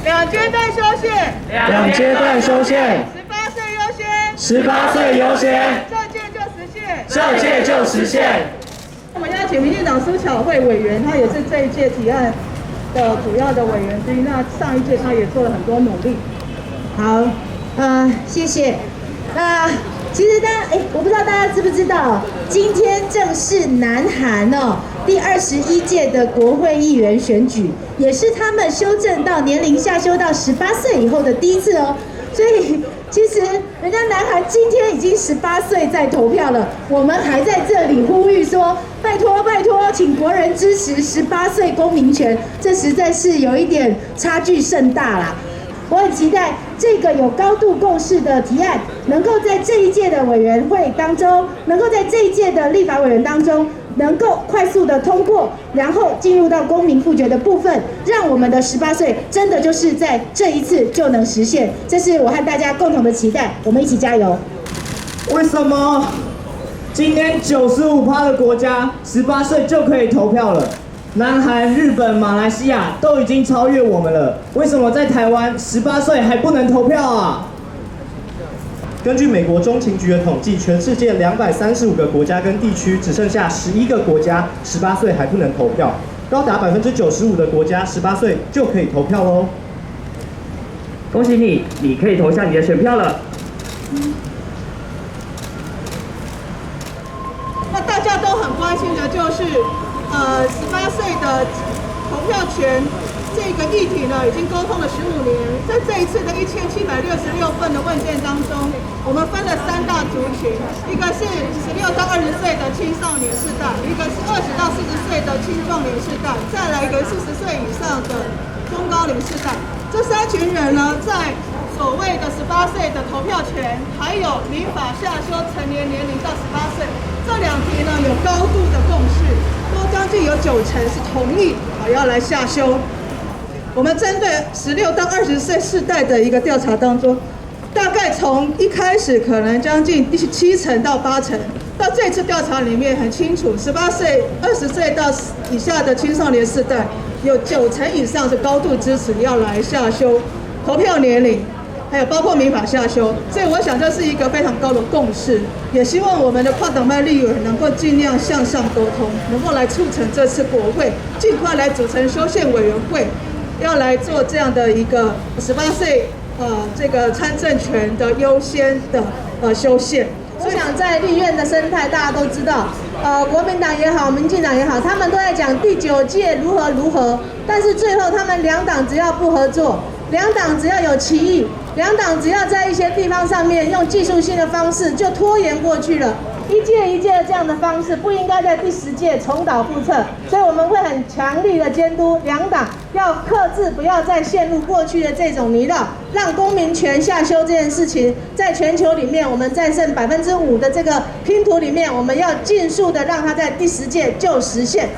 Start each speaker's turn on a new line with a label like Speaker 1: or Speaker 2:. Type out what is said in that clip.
Speaker 1: 两阶段修宪，
Speaker 2: 两阶段修宪
Speaker 1: 18岁优先
Speaker 2: ，18岁优先，
Speaker 1: 这届就实现，
Speaker 2: 这届就实现。
Speaker 1: 我们邀请民进党苏巧慧委员，他也是这一届提案的主要的委员之一。那上一届他也做了很多努力。
Speaker 3: 好，谢谢。其实我不知道大家知不知道，今天正是南韩第21届的国会议员选举，也是他们修正到年龄下修到18岁以后的第一次哦。所以其实人家南韩今天已经18岁在投票了，我们还在这里呼吁说，拜托拜托，请国人支持18岁公民权，这实在是有一点差距甚大啦。我很期待这个有高度共识的提案，能够在这一届的委员会当中，能够在这一届的立法委员当中，能够快速的通过，然后进入到公民复决的部分，让我们的18岁真的就是在这一次就能实现，这是我和大家共同的期待，我们一起加油。
Speaker 2: 为什么今天95%的国家18岁就可以投票了？南韩、日本、马来西亚都已经超越我们了，为什么在台湾18岁还不能投票啊？
Speaker 4: 根据美国中情局的统计，全世界235个国家跟地区只剩下11个国家18岁还不能投票，高达95%的国家18岁就可以投票喽。
Speaker 5: 恭喜你，你可以投下你的选票了。
Speaker 1: 那大家都很关心的就是，18岁的投票权这个议题呢，已经沟通了15年。在这一次的1766份的问卷当中，我们分了3大族群，一个是16到20岁的青少年世代，一个是20到40岁的青壮年世代，再来一个40岁以上的中高龄世代。这3群人呢，在所谓的18岁的投票权，还有民法下修成年年龄到18岁，这2题呢有高度的共识，都将近有90%是同意要来下修。我们针对16到20岁世代的一个调查当中，大概从一开始可能将近7成到8成，到这次调查里面很清楚，18岁、20岁到以下的青少年世代，有90%以上是高度支持要来下修投票年龄，还有包括民法下修，所以我想这是一个非常高的共识，也希望我们的跨党派立委能够尽量向上沟通，能够来促成这次国会尽快来组成修宪委员会，要来做这样的一个18岁这个参政权的优先的修宪。
Speaker 3: 我想在立院的生态，大家都知道，国民党也好，民进党也好，他们都在讲第9届如何如何，但是最后他们2党只要不合作，2党只要有歧义，2党只要在一些地方上面用技术性的方式就拖延过去了。一届一届的这样的方式不应该在第10届重蹈覆辙，所以我们会很强力的监督2党，要克制，不要再陷入过去的这种泥淖，让公民权下修这件事情，在全球里面我们战胜5%的这个拼图里面，我们要尽速的让它在第10届就实现。